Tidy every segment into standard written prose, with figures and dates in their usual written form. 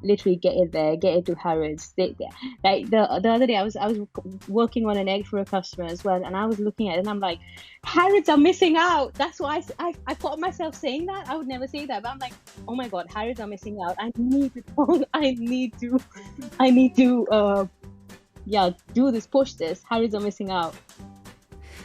literally get it there, get it to Harrods. Like the other day, I was working on an egg for a customer as well, and I was looking at it, and I'm like, Harrods are missing out. That's why I caught myself saying that. I would never say that, but I'm like, oh my God, Harrods are missing out. I need to, I need to, yeah, do this, push this. Harrods are missing out.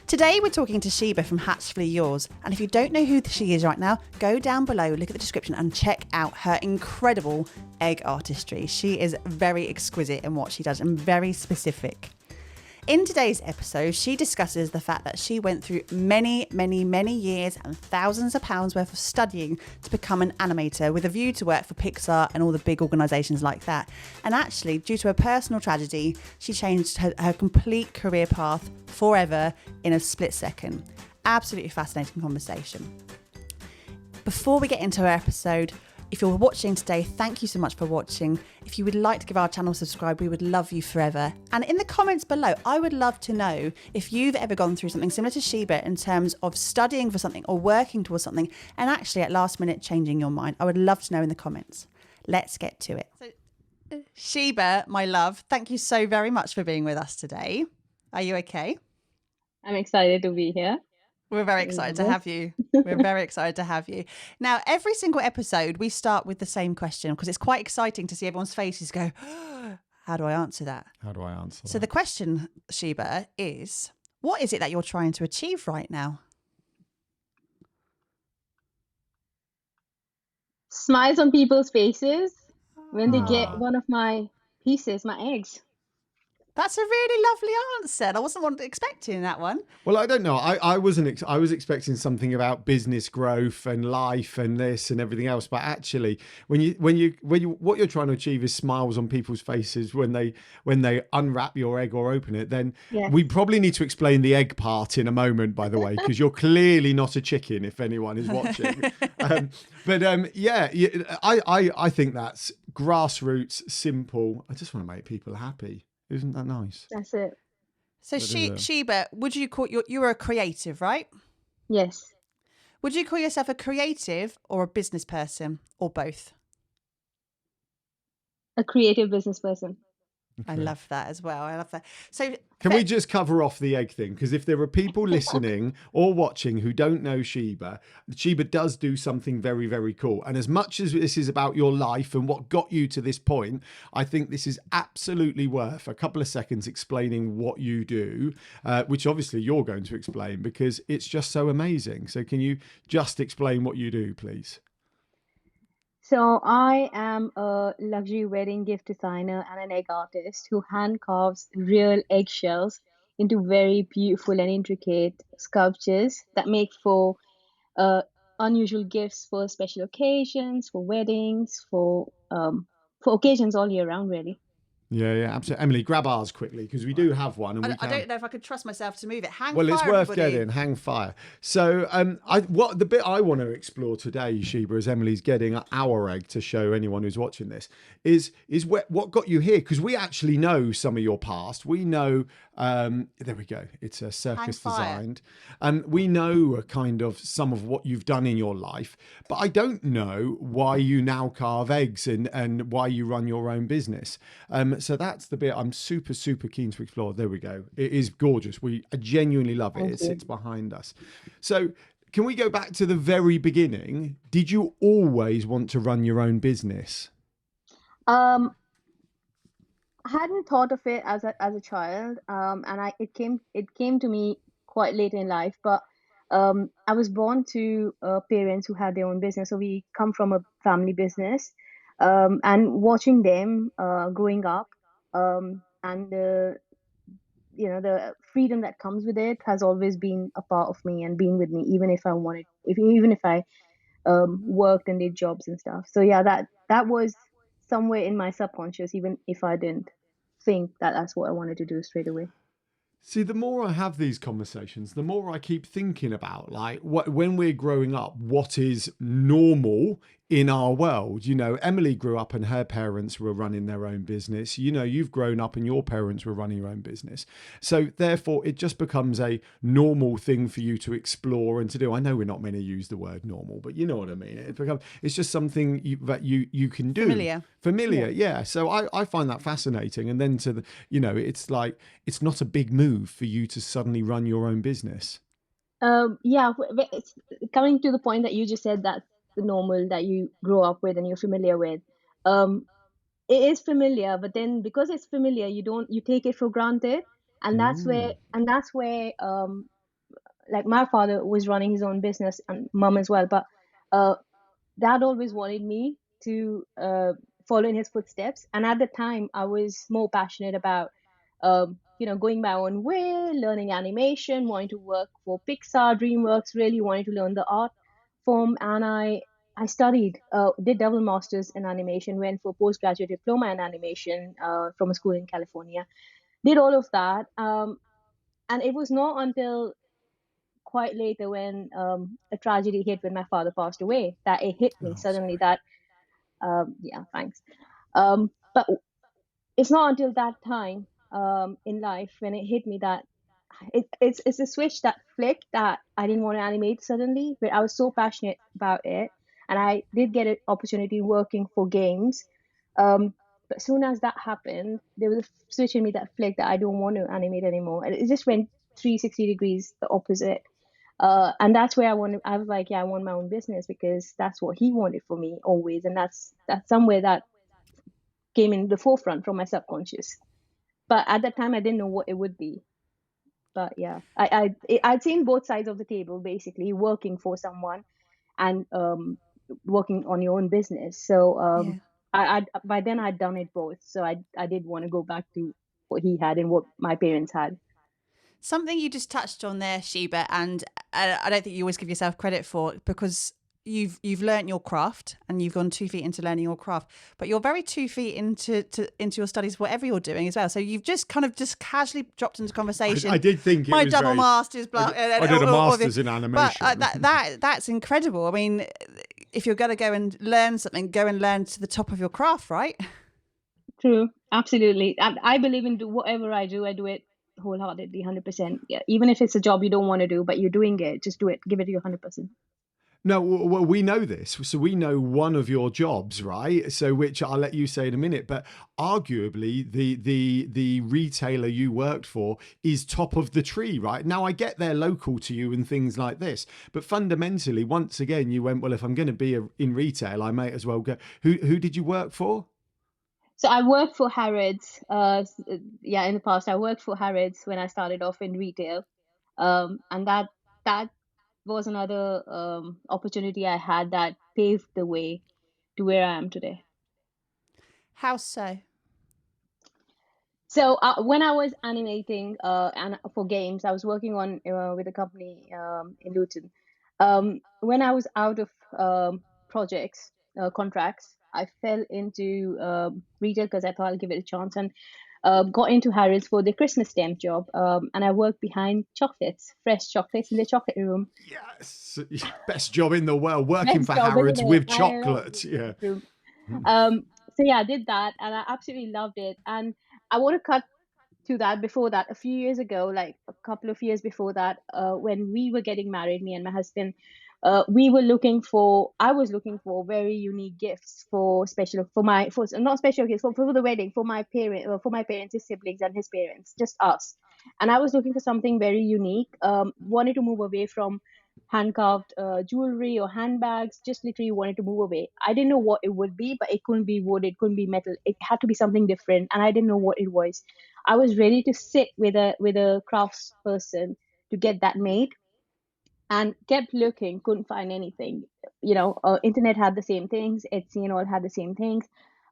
Today we're talking to Sheeba from Hatchfully Yours, and if you don't know who she is right now, go down below, look at the description and check out her incredible egg artistry. She is very exquisite in what she does and very specific. In today's episode, she discusses the fact that she went through many years and thousands of pounds worth of studying to become an animator with a view to work for Pixar and all the big organisations like that. And actually, due to a personal tragedy, she changed her complete career path forever in a split second. Absolutely fascinating conversation. Before we get into our episode, if you're watching today, thank you so much for watching. If you would like to give our channel a subscribe, we would love you forever. And in the comments below, I would love to know if you've ever gone through something similar to Sheeba in terms of studying for something or working towards something and actually at last minute changing your mind. I would love to know in the comments. Let's get to it. So, Sheeba, my love, thank you so very much for being with us today. Are you okay? I'm excited to be here. We're very excited to have you. We're very excited to have you. Now, every single episode, we start with the same question because it's quite exciting to see everyone's faces go, how do I answer that? How do I answer So that? the question, Sheeba, is what is it that you're trying to achieve right now? Smiles on people's faces when they get one of my pieces, my eggs. That's a really lovely answer. I wasn't expecting that one. Well, I don't know. I wasn't. I was expecting something about business growth and life and this and everything else. But actually, when you what you're trying to achieve is smiles on people's faces when they unwrap your egg or open it. Then we probably need to explain the egg part in a moment, by the way, because you're clearly not a chicken if anyone is watching. I think that's grassroots, simple. I just want to make people happy. Isn't that nice? That's it. So Sheeba, would you call you're a creative, right? Yes. Would you call yourself a creative or a business person or both? A creative business person. Okay. I love that as well. I love that. So can we just cover off the egg thing? Because if there are people listening or watching who don't know Sheeba, Sheeba does do something very, very cool. And as much as this is about your life and what got you to this point, I think this is absolutely worth a couple of seconds explaining what you do, which obviously you're going to explain because it's just so amazing. So can you just explain what you do, please? So I am a luxury wedding gift designer and an egg artist who hand carves real eggshells into very beautiful and intricate sculptures that make for unusual gifts for special occasions, for weddings, for occasions all year round, really. Yeah, absolutely. Emily, grab ours quickly because we do have one. And I don't know if I could trust myself to move it. It's worth getting. Hang fire. So, the bit I want to explore today, Sheeba, as Emily's getting our egg to show anyone who's watching this, is what got you here? Because we actually know some of your past. We know. There we go. It's a Circus designed, and we know kind of some of what you've done in your life. But I don't know why you now carve eggs and why you run your own business. So that's the bit I'm super, super keen to explore. There we go. It is gorgeous. We genuinely love it. It sits behind us. So can we go back to the very beginning? Did you always want to run your own business? I hadn't thought of it as a child, and it came to me quite late in life. But I was born to parents who had their own business, so we come from a family business. And watching them growing up, and the freedom that comes with it has always been a part of me and been with me, even if I worked and did jobs and stuff. So yeah, that was somewhere in my subconscious, even if I didn't think that that's what I wanted to do straight away. See, the more I have these conversations, the more I keep thinking about like when we're growing up, what is normal in our world. You know, Emily grew up and her parents were running their own business. You know, you've grown up and your parents were running your own business. So therefore, it just becomes a normal thing for you to explore and to do. I know we're not meant to use the word normal, but you know what I mean. It's just something that you can do. Familiar, yeah. So I find that fascinating. And then it's like it's not a big move for you to suddenly run your own business. Yeah, it's coming to the point that you just said, that's the normal that you grow up with and you're familiar with. Um, it is familiar, but then because it's familiar, you take it for granted, and Mm. that's where like my father was running his own business and mum as well, but uh, dad always wanted me to follow in his footsteps. And at the time, I was more passionate about, going my own way, learning animation, wanting to work for Pixar, DreamWorks, really wanting to learn the art form. And I studied, did double masters in animation, went for postgraduate diploma in animation from a school in California, did all of that. And it was not until quite later when a tragedy hit when my father passed away that it hit me Oh, suddenly sorry. that yeah, thanks. But it's not until that time in life when it hit me that it's a switch that flicked, that I didn't want to animate suddenly, but I was so passionate about it, and I did get an opportunity working for games. But as soon as that happened, there was a switch in me that flicked that I don't want to animate anymore, and it just went 360 degrees the opposite. And that's where I was like, yeah, I want my own business because that's what he wanted for me always, and that's somewhere that came in the forefront from my subconscious. But at that time, I didn't know what it would be. But yeah, I'd seen both sides of the table, basically working for someone and working on your own business. So Yeah. I by then I'd done it both. So I did want to go back to what he had and what my parents had. Something you just touched on there, Sheba, and I don't think you always give yourself credit for, because you've learnt your craft and you've gone 2 feet into learning your craft, but you're very 2 feet into your studies, whatever you're doing as well. So you've just kind of just casually dropped into conversation. I did think it My was double very. masters, I did a master's in but animation. that's incredible. I mean, if you're going to go and learn something, go and learn to the top of your craft, right? True, absolutely. I believe in whatever I do it wholeheartedly, 100%. Yeah, even if it's a job you don't want to do, but you're doing it, just do it. Give it your 100%. No, well, we know this. So we know one of your jobs, right? So which I'll let you say in a minute. But arguably, the retailer you worked for is top of the tree, right? Now I get they're local to you and things like this, but fundamentally, once again, you went, well, if I'm going to be in retail, I may as well go. Who did you work for? So I worked for Harrods. Yeah, in the past, I worked for Harrods when I started off in retail. And that was another opportunity I had that paved the way to where I am today. How so? So when I was animating and for games, I was working on with a company in Luton. When I was out of projects contracts, I fell into retail because I thought I'll give it a chance, and got into Harrods for the Christmas stamp job. And I worked behind chocolates, fresh chocolates in the chocolate room. Yes, best job in the world, working Best for job, isn't Harrods it? with I know. chocolate. Yeah. True. So yeah, I did that, and I absolutely loved it. And I want to cut to that before that, a few years ago, like a couple of years before that, when we were getting married, me and my husband, I was looking for very unique gifts for special, for my, for not special gifts, for the wedding, for my parents, his siblings and his parents, just us. And I was looking for something very unique, wanted to move away from hand carved jewelry or handbags, just literally wanted to move away. I didn't know what it would be, but it couldn't be wood, it couldn't be metal, it had to be something different, and I didn't know what it was. I was ready to sit with a crafts person to get that made, and kept looking, couldn't find anything. Internet had the same things, Etsy and all had the same things.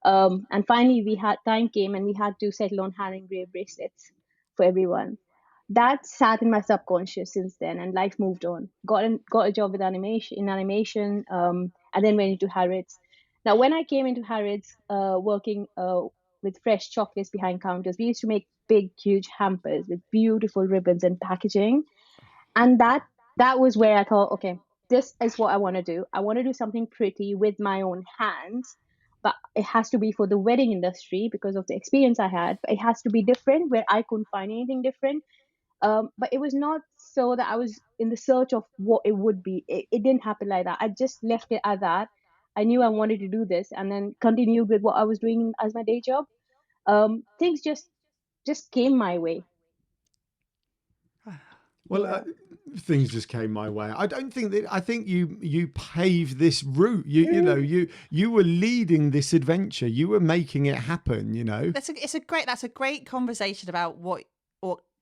And finally, we had time came and we had to settle on hand engraved bracelets for everyone. That sat in my subconscious since then, and life moved on. Got a job with animation, and then went into Harrods. Now, when I came into Harrods, working with fresh chocolates behind counters, we used to make big, huge hampers with beautiful ribbons and packaging. And that was where I thought, okay, this is what I want to do. I want to do something pretty with my own hands, but it has to be for the wedding industry because of the experience I had. But it has to be different where I couldn't find anything different. But it was not so that I was in the search of what it would be. It didn't happen like that. I just left it at that. I knew I wanted to do this, and then continued with what I was doing as my day job. Things just came my way. Well, Yeah. things just came my way. I don't think that. I think you paved this route. You know you were leading this adventure. You were making it happen. You know. That's a great conversation about what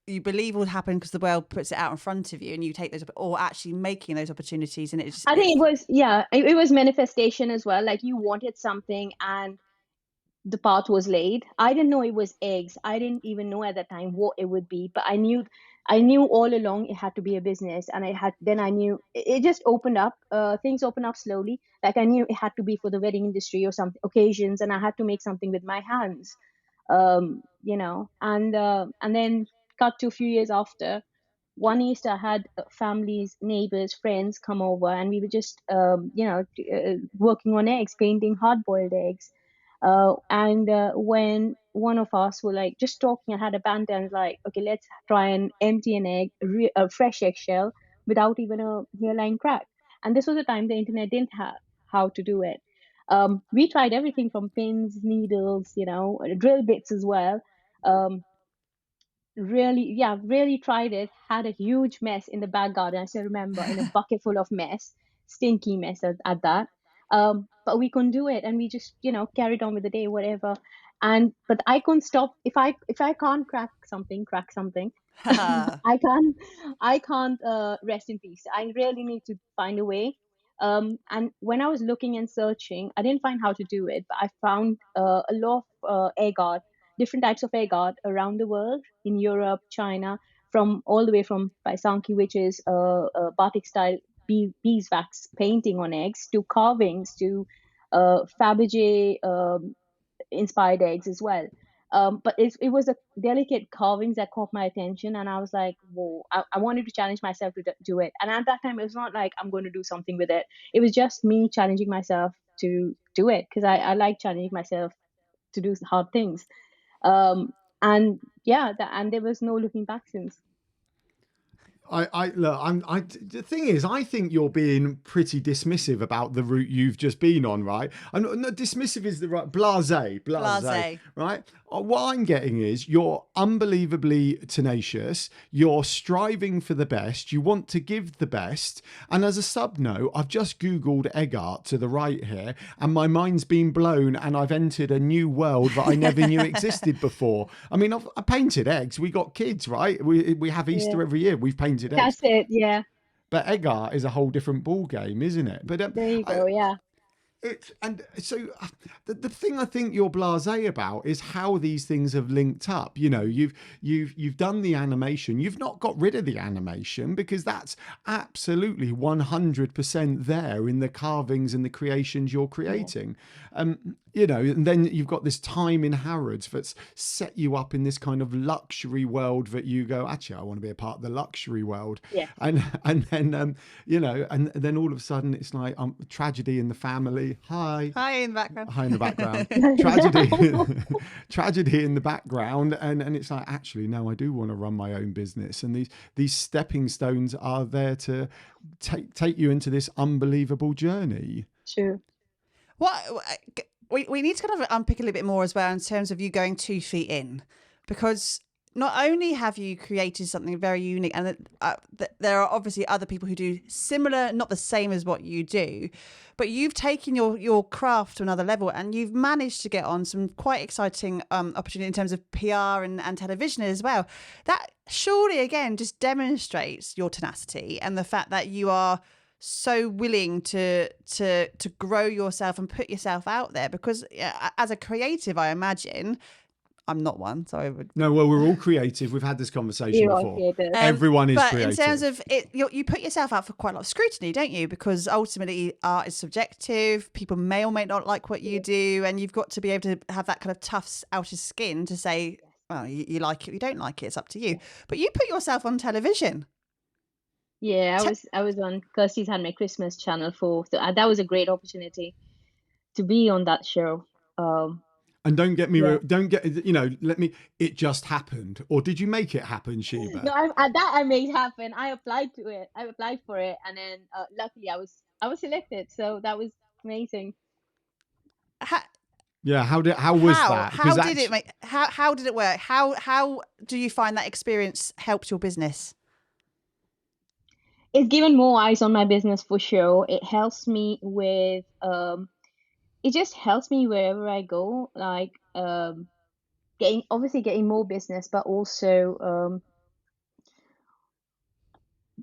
you believe will happen because the world puts it out in front of you, and you take those, or actually making those opportunities. And I think it was, yeah, it was manifestation as well. Like you wanted something and the path was laid. I didn't know it was eggs. I didn't even know at that time what it would be, but I knew all along it had to be a business, and I knew it just opened up. Things opened up slowly. Like I knew it had to be for the wedding industry or some occasions, and I had to make something with my hands. And then cut to a few years after. One Easter, I had families, neighbors, friends come over, and we were just, working on eggs, painting hard-boiled eggs. And when one of us were like just talking and had a banter and like, okay, let's try and empty an egg, a fresh eggshell, without even a hairline crack. And this was the time the internet didn't have how to do it. We tried everything from pins, needles, drill bits as well. Um, really tried it. Had a huge mess in the back garden. I still remember, in a bucket full of mess, stinky mess at that. But we couldn't do it, and we just carried on with the day, whatever. And but I couldn't stop. If I can't crack something. I can't rest in peace. I really need to find a way. And when I was looking and searching, I didn't find how to do it, but I found a lot of egg art, different types of egg art around the world, in Europe, China, from all the way from Paisanki, which is batik style beeswax painting on eggs, to carvings, to Fabergé inspired eggs as well. But it was a delicate carvings that caught my attention, and I was like, whoa, I wanted to challenge myself to do it. And at that time, it was not like I'm going to do something with it. It was just me challenging myself to do it, because I like challenging myself to do hard things. Um, and yeah, and there was no looking back since. The thing is, I think you're being pretty dismissive about the route you've just been on, right? I'm not dismissive is the right, blasé, right? What I'm getting is you're unbelievably tenacious. You're striving for the best. You want to give the best. And as a sub note, I've just Googled egg art to the right here, and my mind's been blown, and I've entered a new world that I never knew existed before. I mean, I painted eggs. We got kids, right? We have Easter every year. We've painted eggs. That's it, yeah. But egg art is a whole different ball game, isn't it? But There you go, yeah. The thing I think you're blasé about is how these things have linked up. You know, you've done the animation. You've not got rid of the animation, because that's absolutely 100% there in the carvings and the creations you're creating. You know, and then you've got this time in Harrods that's set you up in this kind of luxury world that you go, actually, I want to be a part of the luxury world. Yeah. And then and then all of a sudden it's like tragedy in the family. Hi in the background. Hi in the background. Tragedy in the background, and it's like, actually, no, I do want to run my own business, and these stepping stones are there to take you into this unbelievable journey. True. We need to kind of unpick a little bit more as well in terms of you going 2 feet in, because not only have you created something very unique, and there are obviously other people who do similar, not the same as what you do, but you've taken your craft to another level, and you've managed to get on some quite exciting opportunity in terms of PR and television as well. That surely, again, just demonstrates your tenacity and the fact that you are so willing to grow yourself and put yourself out there, because as a creative, I imagine, I'm not one, so I would. No, well, we're all creative. We've had this conversation before. Everyone is creative. But in terms of it, you put yourself out for quite a lot of scrutiny, don't you? Because ultimately, art is subjective. People may or may not like what you do, and you've got to be able to have that kind of tough outer skin to say, well, you like it, you don't like it, it's up to you. But you put yourself on television. Yeah, Te- I was on Kirstie's Handmade Christmas channel so that was a great opportunity to be on that show. Um, And don't get me, yeah. don't get, let me, it just happened. Or did you make it happen, Sheeba? No, I made happen. I applied to it. I applied for it, and then luckily I was selected. So that was amazing. ha- Yeah. How was that? Because how did that's, it make how did it work? How do you find that experience helped your business? It's given more eyes on my business for sure. It helps me with it just helps me wherever I go, like getting more business, but also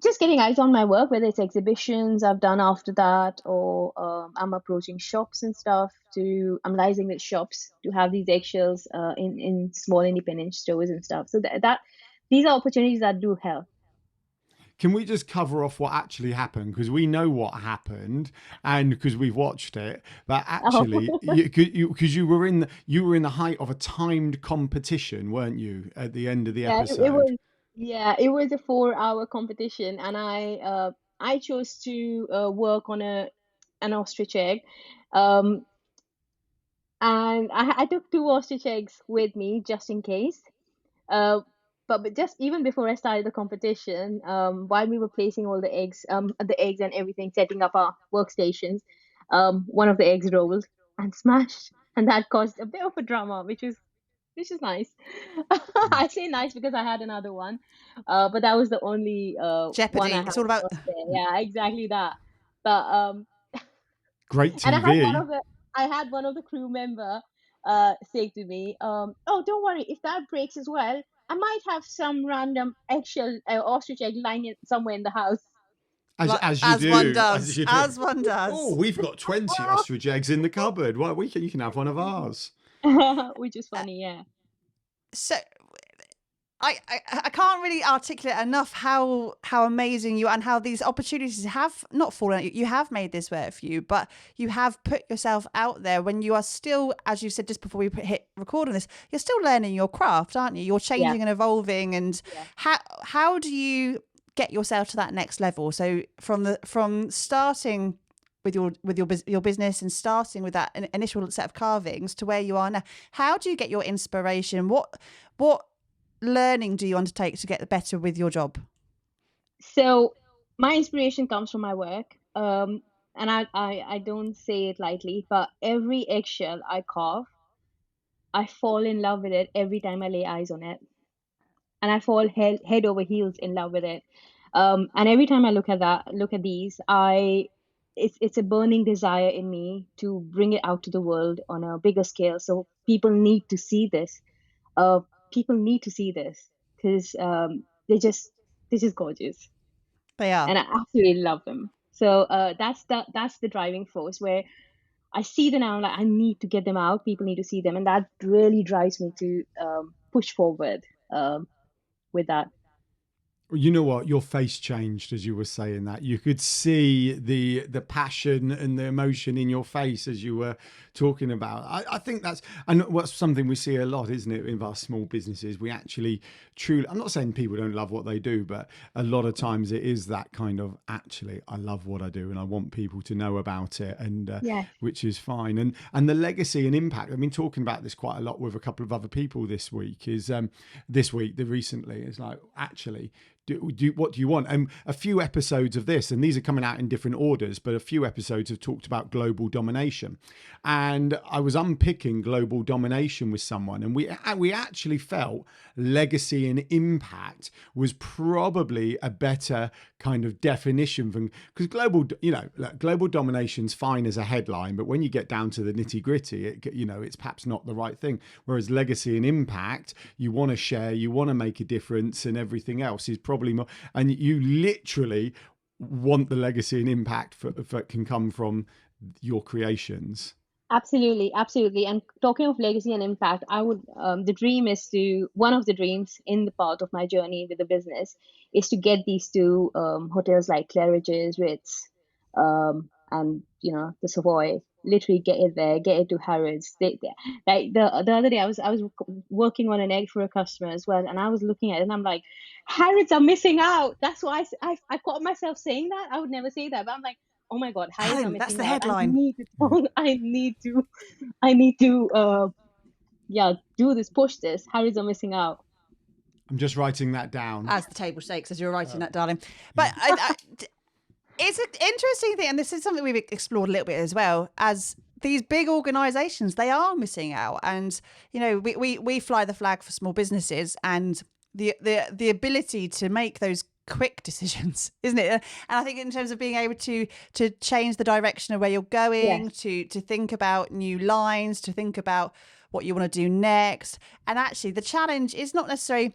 just getting eyes on my work, whether it's exhibitions I've done after that, or I'm approaching shops and stuff I'm liaising with shops to have these eggshells in small independent stores and stuff. So that these are opportunities that do help. can we just cover off what actually happened? Because we know what happened, and because we've watched it. But Oh. actually, because you were in the height of a timed competition, weren't you? At the end of the Yeah, it episode. was. Yeah, it was a 4 hour competition, and I chose to work on an ostrich egg, um, and I took 2 ostrich eggs with me just in case. Uh, but just even before I started the competition, while we were placing all the eggs and everything, setting up our workstations, one of the eggs rolled and smashed, and that caused a bit of a drama, which is nice. I say nice because I had another one, but that was the only one I Jeopardy. had It's all about lost there. Yeah, exactly that. But Great and TV. I had one of the crew member say to me, "Oh, don't worry, if that breaks as well, I might have some random eggshell ostrich egg lying somewhere in the house." As you as one do, as does, you do. as one Oh, does. we've got 20 ostrich eggs in the cupboard. Well, you can have one of ours. Which is funny, yeah. So I can't really articulate enough how amazing you are and how these opportunities have not fallen at you. You have made this work for you, but you have put yourself out there when you are still, as you said just before we hit record on this, you're still learning your craft, aren't you? You're Yeah, changing and evolving. And yeah. how do you get yourself to that next level? So from starting with your business and starting with that initial set of carvings to where you are now, how do you get your inspiration? What learning do you undertake to get better with your job? So my inspiration comes from my work. And I don't say it lightly, but every eggshell I carve, I fall in love with it every time I lay eyes on it. And I fall head over heels in love with it. And every time I look at these, it's a burning desire in me to bring it out to the world on a bigger scale. So people need to see this. Uh, People need to see this because they're just gorgeous, They are. and I absolutely love them. So that's the driving force where I see them now, like I need to get them out. People need to see them, and that really drives me to push forward with that. You know what? Your face changed as you were saying that. You could see the passion and the emotion in your face as you were talking about. I think that's, and what's something we see a lot, isn't it, in our small businesses? We actually truly, I'm not saying people don't love what they do, but a lot of times it is that kind of, actually, I love what I do and I want people to know about it, and Yeah. which is fine. And the legacy and impact. I've been talking about this quite a lot with a couple of other people this week. Recently, it's like, actually, what do you want? And a few episodes of this, and these are coming out in different orders, but a few episodes have talked about global domination. And I was unpicking global domination with someone, and we actually felt legacy and impact was probably a better kind of definition than, because global domination's fine as a headline, but when you get down to the nitty gritty, it's perhaps not the right thing. Whereas legacy and impact, you want to share, you want to make a difference, and everything else is probably more. And you literally want the legacy and impact that can come from your creations. Absolutely, absolutely. And talking of legacy and impact, I would the dream is to one of the dreams in the part of my journey with the business is to get these two hotels like Claridge's, Ritz, and the Savoy. literally get it there, get it to Harrods. Like the other day, I was working on an egg for a customer as well, and I was looking at it, and I'm like, Harrods are missing out. That's why I caught myself saying that. I would never say that, but I'm like, oh my God, Harrods are Darling, that's missing the out. I headline. need to, I need to, yeah, do this, push this. Harrods are missing out. I'm just writing that down. As the table shakes as you're writing that, darling. But it's an interesting thing, and this is something we've explored a little bit as well. As these big organisations, they are missing out, and you know, we fly the flag for small businesses, and the ability to make those quick decisions, isn't it? And I think in terms of being able to change the direction of where you're going, Yes. to think about new lines, to think about what you want to do next, and actually the challenge is not necessarily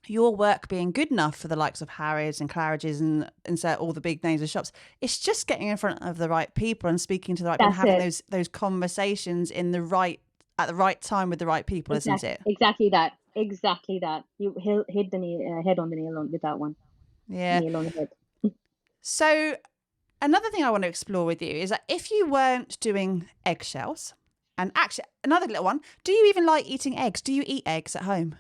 your work being good enough for the likes of Harrods and Claridge's and insert all the big names of shops. It's just getting in front of the right people and speaking to the right people and That's having it. those conversations at the right time with the right people, isn't it? Exactly that. Exactly that. You hit the head on the nail on with that one. Yeah. Nail on the head. So another thing I want to explore with you is that if you weren't doing eggshells, and actually another little one, do you even like eating eggs? Do you eat eggs at home?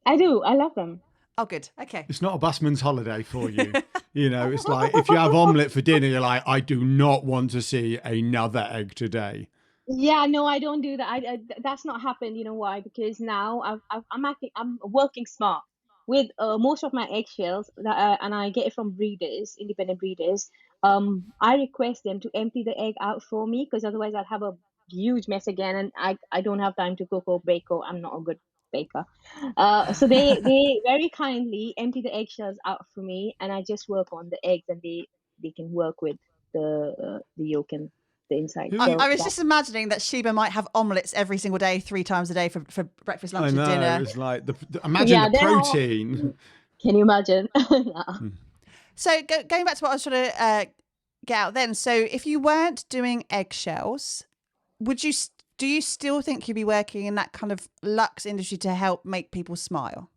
I do. I love them. Oh, good. Okay. It's not a busman's holiday for you. You know, it's like if you have omelette for dinner, you're like, I do not want to see another egg today. Yeah, no, I don't do that. That's not happened. You know why? Because now I'm working smart with most of my eggshells and I get it from breeders, independent breeders. I request them to empty the egg out for me because otherwise I'd have a huge mess again, and I don't have time to cook or bake, or I'm not a good baker. So they very kindly empty the eggshells out for me, and I just work on the eggs, and they can work with the yolk and the inside. Who- So I was just imagining that Sheeba might have omelettes every single day, 3 times a day for breakfast, lunch, I and know. dinner. It's like imagine Yeah, the they're all- protein. Can you imagine? Yeah. So going back to what I was trying to get out then. So if you weren't doing eggshells, do you still think you'd be working in that kind of luxe industry to help make people smile?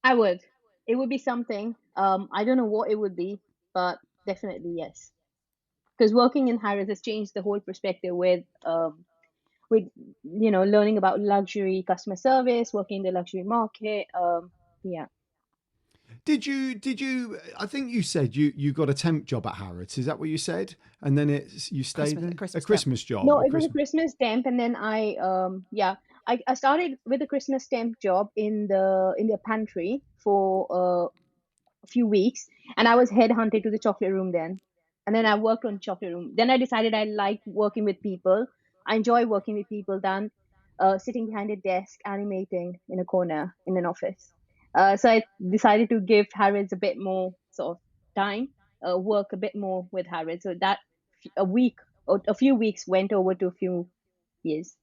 I would. It would be something. I don't know what it would be, but definitely yes. Because working in Harrods has changed the whole perspective with learning about luxury customer service, working in the luxury market. Yeah. Did you? I think you said you got a temp job at Harrods. Is that what you said? And then you stayed there. A Christmas Christmas job. No, a it was a Christmas. Christmas temp, and then I started with a Christmas temp job in the pantry for a few weeks, and I was headhunted to the chocolate room then. And then I worked on chocolate room. Then I decided I liked working with people. I enjoy working with people than sitting behind a desk animating in a corner in an office. So I decided to give Harrods a bit more sort of time, work a bit more with Harrods. So that a week or a few weeks went over to a few years.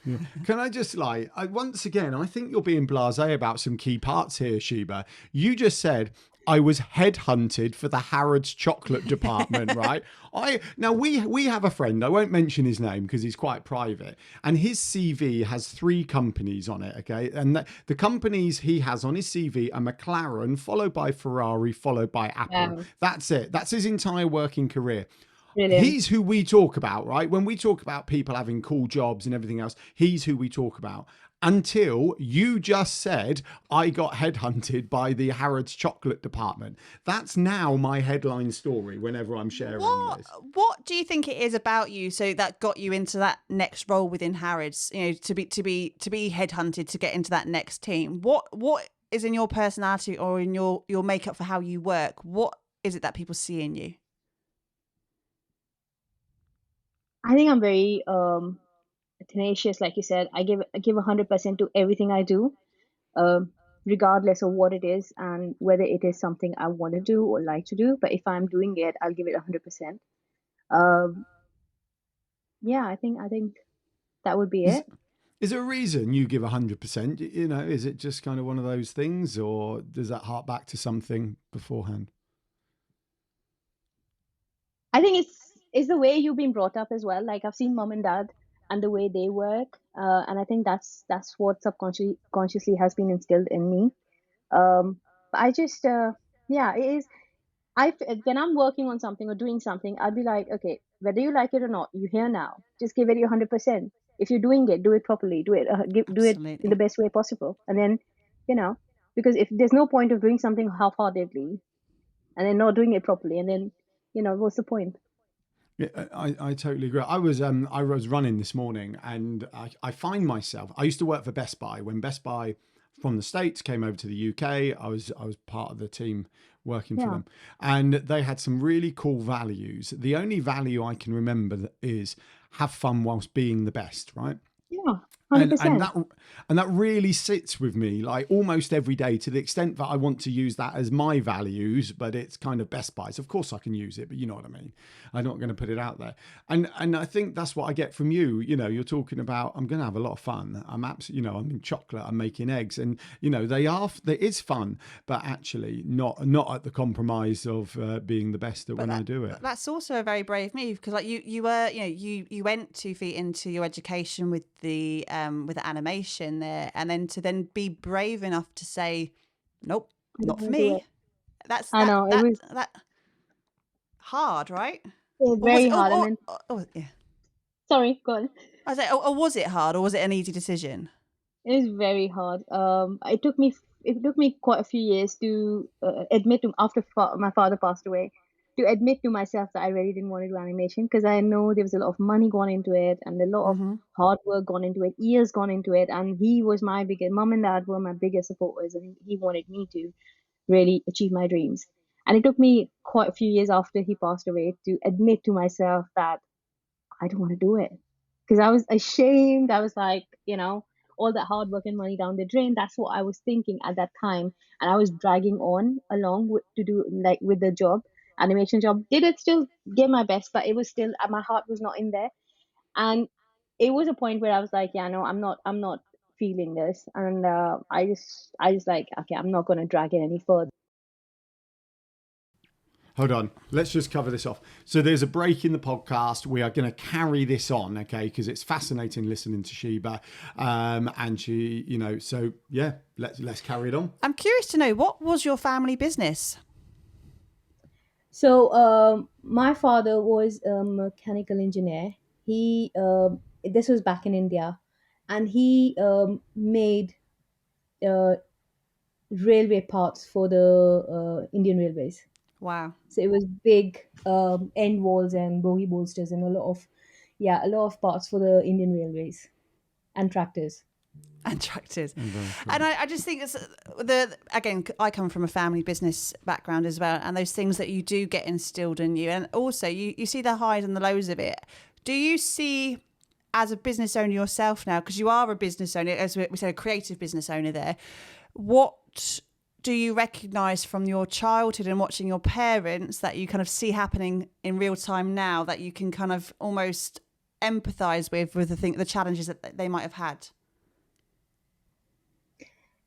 Yeah. Can I just once again, I think you're being blasé about some key parts here, Sheeba. You just said I was headhunted for the Harrods chocolate department, right? We have a friend, I won't mention his name because he's quite private, and his CV has 3 companies on it, okay? And the companies he has on his CV are McLaren, followed by Ferrari, followed by Apple. Wow. That's it. That's his entire working career. Brilliant. He's who we talk about, right? When we talk about people having cool jobs and everything else, he's who we talk about. Until you just said, I got headhunted by the Harrods chocolate department. That's now my headline story whenever I'm sharing this. What do you think it is about you so that got you into that next role within Harrods? You know, to be headhunted to get into that next team. What is in your personality or in your makeup for how you work? What is it that people see in you? I think I'm very tenacious, like you said. I give 100% to everything I do, regardless of what it is and whether it is something I want to do or like to do. But if I'm doing it, I'll give it 100%. Yeah, I think that would be it. Is there a reason you give 100%? You know, is it just kind of one of those things, or does that hark back to something beforehand? I think it's the way you've been brought up as well. Like I've seen mom and dad and the way they work, and I think that's what consciously has been instilled in me. But I just yeah, it is. when I'm working on something or doing something, I'll be like, okay, whether you like it or not, you're here now. Just give it your 100%. If you're doing it, do it properly. Do it in the Absolutely. best way possible. And then, you know, because if there's no point of doing something half-heartedly and then not doing it properly, and then, what's the point? Yeah, I totally agree. I was running this morning, and I find myself. I used to work for Best Buy when Best Buy from the States came over to the UK. I was part of the team working for Yeah, them, and they had some really cool values. The only value I can remember is have fun whilst being the best, right? yeah, and 100%. and that really sits with me like almost every day, to the extent that I want to use that as my values, but it's kind of Best Buys. Of course I can use it, but you know what I mean. I'm not going to put it out there. And I think that's what I get from you. You're talking about, I'm going to have a lot of fun. I'm absolutely, I'm in chocolate, I'm making eggs, and there is fun, but actually not at the compromise of being the best at when I do it. That's also a very brave move, because like you were, you went 2 feet into your education with the animation there, and then to then be brave enough to say, nope, I don't not for want to do it. me. That's I know, that hard, right? it was Or was very it? hard. And then, Yeah. sorry, go on. I was like, or was it hard, or was it an easy decision? It is very hard. It took me quite a few years to admit to after my father passed away, to admit to myself that I really didn't want to do animation, because I know there was a lot of money gone into it and a lot of Mm-hmm. hard work gone into it, years gone into it, and he was my biggest mom and dad were my biggest supporters, and he wanted me to really achieve my dreams. And it took me quite a few years after he passed away to admit to myself that I don't want to do it, because I was ashamed. I was like, all that hard work and money down the drain. That's what I was thinking at that time, and I was dragging on along to do like with the job, animation job. Did it still give my best, but it was still my heart was not in there, and it was a point where I was like, yeah, no, I'm not feeling this, and I just like, okay, I'm not gonna drag it any further. Hold on. Let's just cover this off. So there's a break in the podcast. We are going to carry this on, okay? Because it's fascinating listening to Sheeba, and she, So yeah, let's carry it on. I'm curious to know, what was your family business? So my father was a mechanical engineer. He This was back in India, and he made uh, railway parts for the Indian Railways. Wow. So it was big end walls and bogie bolsters and a lot of parts for the Indian Railways and tractors. And tractors. Very cool. And I just think it's again, I come from a family business background as well, and those things that you do get instilled in you, and also you see the highs and the lows of it. Do you see, as a business owner yourself now, because you are a business owner, as we said, a creative business owner there, what do you recognise from your childhood and watching your parents that you kind of see happening in real time now, that you can kind of almost empathise with the challenges that they might have had?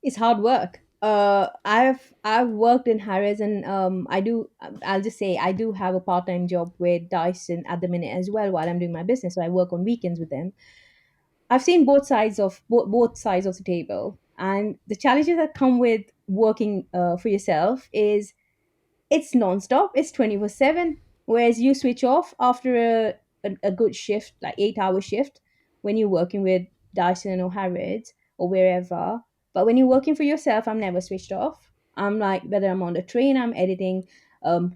It's hard work. I've worked in Harrods, and I'll just say I do have a part-time job with Dyson at the minute as well while I'm doing my business. So I work on weekends with them. I've seen both sides of the table, and the challenges that come with working for yourself is it's non-stop, it's 24/7, whereas you switch off after a good shift, like 8-hour shift, when you're working with Dyson or Harrods or wherever. But when you're working for yourself, I'm never switched off. I'm like, whether I'm on the train, I'm editing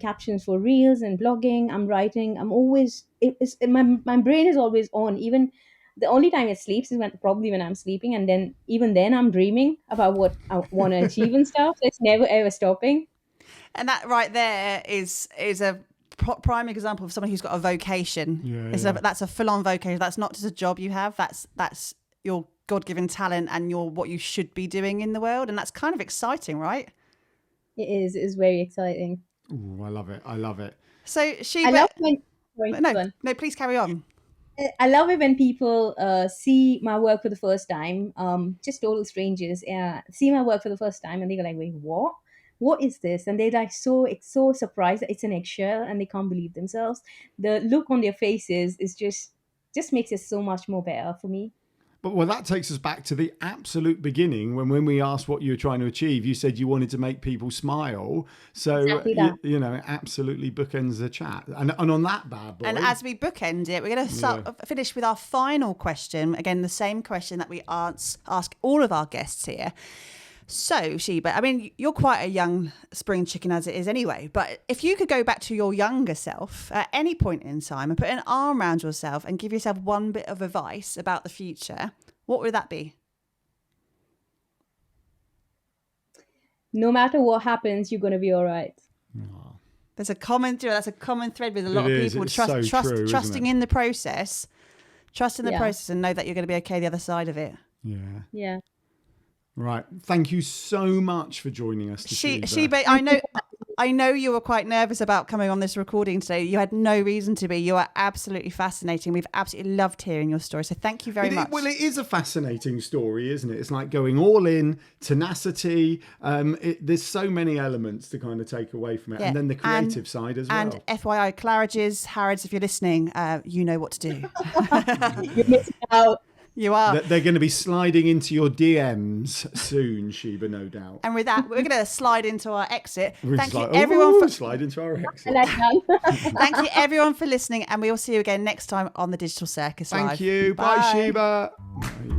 captions for reels and blogging, I'm writing, I'm always my brain is always on. Even the only time it sleeps is when I'm sleeping, and then even then I'm dreaming about what I want to achieve and stuff, so it's never ever stopping. And that right there is a prime example of someone who's got a vocation. Yeah. That's a full-on vocation. That's not just a job you have. That's your God-given talent and what you should be doing in the world. And that's kind of exciting, right? It is very exciting. Ooh, I love it. I love it. So I love Sheeba, when sorry, go no, on. no, please carry on. I love it when people see my work for the first time. Just total strangers see my work for the first time, and they go like, "Wait, what? What is this?" And they're like so surprised that it's an eggshell, and they can't believe themselves. The look on their faces is just makes it so much more better for me. Well, that takes us back to the absolute beginning when we asked what you were trying to achieve. You said you wanted to make people smile. So, Exactly that. you know, it absolutely bookends the chat. And on that bad boy. And as we bookend it, we're going to finish with our final question. Again, the same question that we ask all of our guests here. So, Sheeba, I mean, you're quite a young spring chicken as it is anyway, but if you could go back to your younger self at any point in time and put an arm around yourself and give yourself one bit of advice about the future, what would that be? No matter what happens, you're going to be all right. That's a common thread with a lot of people. It's so true, trusting in the process, trusting the process, and know that you're going to be okay the other side of it. Yeah. Right. Thank you so much for joining us. Sheeba, I know you were quite nervous about coming on this recording today. You had no reason to be. You are absolutely fascinating. We've absolutely loved hearing your story. So thank you very much. Well, it is a fascinating story, isn't it? It's like going all in, tenacity. There's so many elements to kind of take away from it. Yeah. And then the creative side as well. And FYI, Claridge's, Harrods, if you're listening, you know what to do. You're missing out. You are. They're going to be sliding into your DMs soon, Sheeba, no doubt. And with that, we're going to slide into our exit. Thank you, everyone, for slide into our exit. Thank you, everyone, for listening, and we will see you again next time on the Digital Circus Live. Thank you. Bye, Sheeba. Bye.